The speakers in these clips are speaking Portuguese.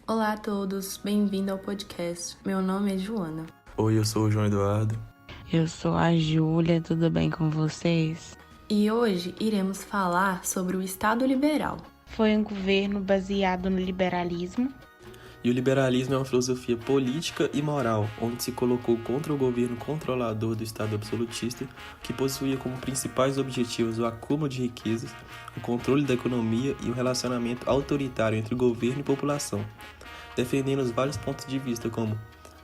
Olá a todos, bem-vindo ao podcast. Meu nome é Joana. Oi, eu sou o João Eduardo. Eu sou a Júlia, tudo bem com vocês? E hoje iremos falar sobre o Estado liberal. Foi um governo baseado no liberalismo. E o liberalismo é uma filosofia política e moral, onde se colocou contra o governo controlador do Estado absolutista, que possuía como principais objetivos o acúmulo de riquezas, o controle da economia e o relacionamento autoritário entre governo e população, defendendo os vários pontos de vista como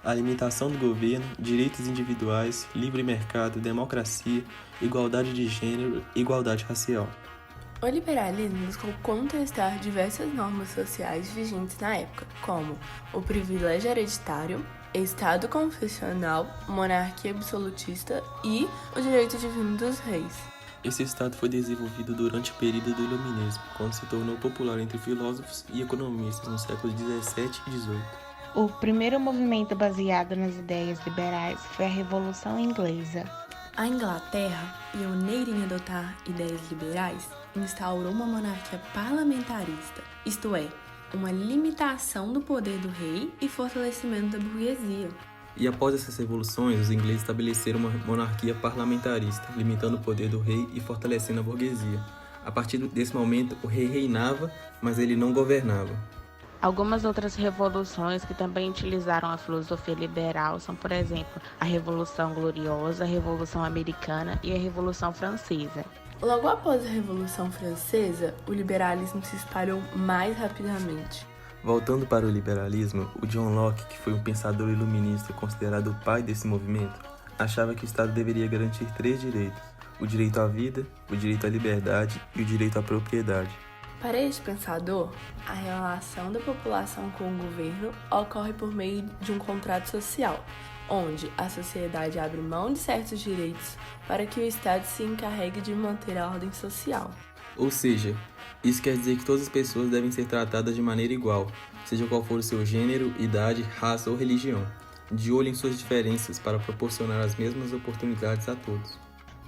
a limitação do governo, direitos individuais, livre mercado, democracia, igualdade de gênero e igualdade racial. O liberalismo buscou contestar diversas normas sociais vigentes na época, como o privilégio hereditário, Estado confessional, monarquia absolutista e o direito divino dos reis. Esse estado foi desenvolvido durante o período do Iluminismo, quando se tornou popular entre filósofos e economistas no século XVII e XVIII. O primeiro movimento baseado nas ideias liberais foi a Revolução Inglesa. A Inglaterra, pioneira em adotar ideias liberais, instaurou uma monarquia parlamentarista, isto é, uma limitação do poder do rei e fortalecimento da burguesia. E após essas revoluções, os ingleses estabeleceram uma monarquia parlamentarista, limitando o poder do rei e fortalecendo a burguesia. A partir desse momento, o rei reinava, mas ele não governava. Algumas outras revoluções que também utilizaram a filosofia liberal são, por exemplo, a Revolução Gloriosa, a Revolução Americana e a Revolução Francesa. Logo após a Revolução Francesa, o liberalismo se espalhou mais rapidamente. Voltando para o liberalismo, o John Locke, que foi um pensador iluminista considerado o pai desse movimento, achava que o Estado deveria garantir 3 direitos: o direito à vida, o direito à liberdade e o direito à propriedade. Para este pensador, a relação da população com o governo ocorre por meio de um contrato social, onde a sociedade abre mão de certos direitos para que o Estado se encarregue de manter a ordem social. Ou seja, isso quer dizer que todas as pessoas devem ser tratadas de maneira igual, seja qual for o seu gênero, idade, raça ou religião, de olho em suas diferenças para proporcionar as mesmas oportunidades a todos.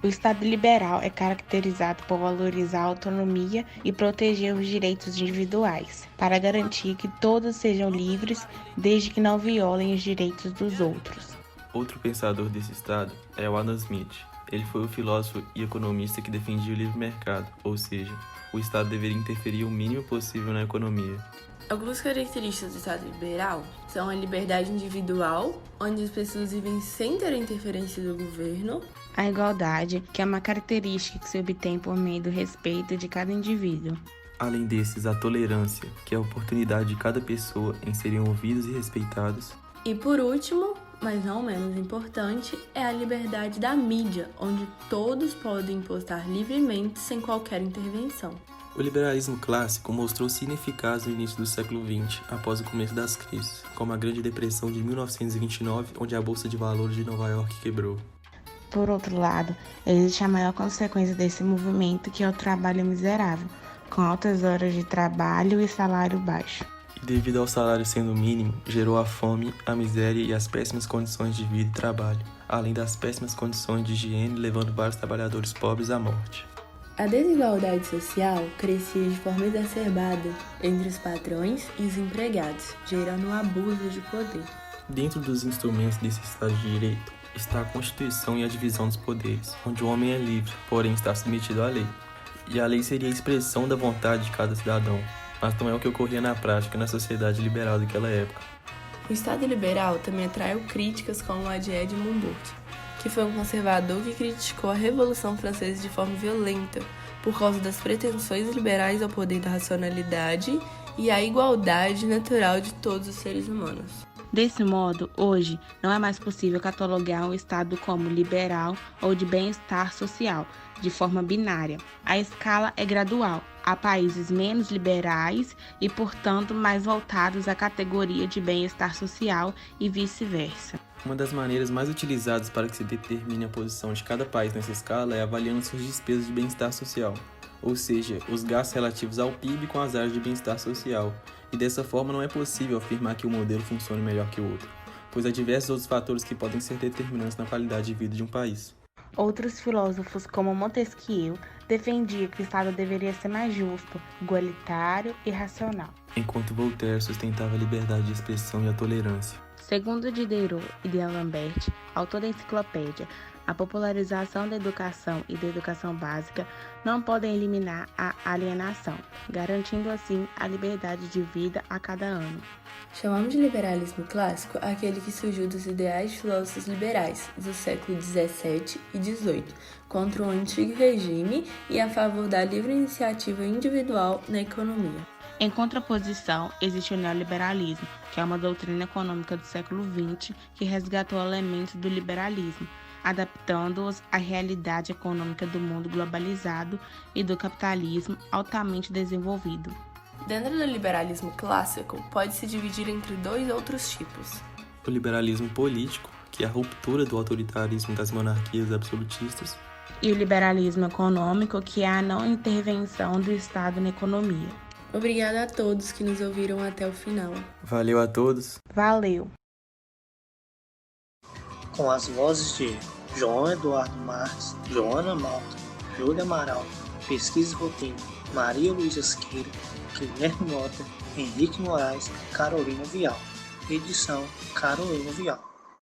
O Estado liberal é caracterizado por valorizar a autonomia e proteger os direitos individuais, para garantir que todos sejam livres, desde que não violem os direitos dos outros. Outro pensador desse Estado é o Adam Smith. Ele foi o filósofo e economista que defendia o livre mercado, ou seja, o Estado deveria interferir o mínimo possível na economia. Algumas características do Estado liberal são a liberdade individual, onde as pessoas vivem sem ter a interferência do governo, A igualdade, que é uma característica que se obtém por meio do respeito de cada indivíduo. Além desses, a tolerância, que é a oportunidade de cada pessoa em serem ouvidos e respeitados. e por último, mas não menos importante, é a liberdade da mídia, onde todos podem postar livremente sem qualquer intervenção. O liberalismo clássico mostrou-se ineficaz no início do século XX, após o começo das crises, como a Grande Depressão de 1929, onde a Bolsa de Valores de Nova York quebrou. Por outro lado, existe a maior consequência desse movimento, que é o trabalho miserável, com altas horas de trabalho e salário baixo. E devido ao salário sendo mínimo, gerou a fome, a miséria e as péssimas condições de vida e trabalho, além das péssimas condições de higiene, levando vários trabalhadores pobres à morte. A desigualdade social crescia de forma exacerbada entre os patrões e os empregados, gerando um abuso de poder. Dentro dos instrumentos desse Estado de Direito está a Constituição e a divisão dos poderes, onde o homem é livre, porém está submetido à lei. E a lei seria a expressão da vontade de cada cidadão, mas não é o que ocorria na prática na sociedade liberal daquela época. O Estado liberal também atraiu críticas como a de Edmund Burke, que foi um conservador que criticou a Revolução Francesa de forma violenta por causa das pretensões liberais ao poder da racionalidade e à igualdade natural de todos os seres humanos. Desse modo, hoje, não é mais possível catalogar um Estado como liberal ou de bem-estar social, de forma binária. A escala é gradual. Há países menos liberais e, portanto, mais voltados à categoria de bem-estar social e vice-versa. Uma das maneiras mais utilizadas para que se determine a posição de cada país nessa escala é avaliando suas despesas de bem-estar social, ou seja, os gastos relativos ao PIB com as áreas de bem-estar social, e dessa forma não é possível afirmar que um modelo funcione melhor que o outro, pois há diversos outros fatores que podem ser determinantes na qualidade de vida de um país. Outros filósofos, como Montesquieu, defendiam que o Estado deveria ser mais justo, igualitário e racional. Enquanto Voltaire sustentava a liberdade de expressão e a tolerância. Segundo Diderot e D'Alembert, autor da enciclopédia, a popularização da educação e da educação básica não podem eliminar a alienação, garantindo assim a liberdade de vida a cada ano. Chamamos de liberalismo clássico aquele que surgiu dos ideais de filósofos liberais do século XVII e XVIII, contra o antigo regime e a favor da livre iniciativa individual na economia. Em contraposição, existe o neoliberalismo, que é uma doutrina econômica do século XX que resgatou elementos do liberalismo, adaptando-os à realidade econômica do mundo globalizado e do capitalismo altamente desenvolvido. Dentro do liberalismo clássico, pode-se dividir entre dois outros tipos. O liberalismo político, que é a ruptura do autoritarismo das monarquias absolutistas, e o liberalismo econômico, que é a não intervenção do Estado na economia. Obrigada a todos que nos ouviram até o final. Valeu a todos. Valeu! Com as vozes de João Eduardo Marques, Joana Malta, Júlia Amaral, Pesquisa e Roteiro, Maria Luísa Siqueira, Guilherme Mota, Henrique Moraes, Carolina Vial. Edição Carolina Vial.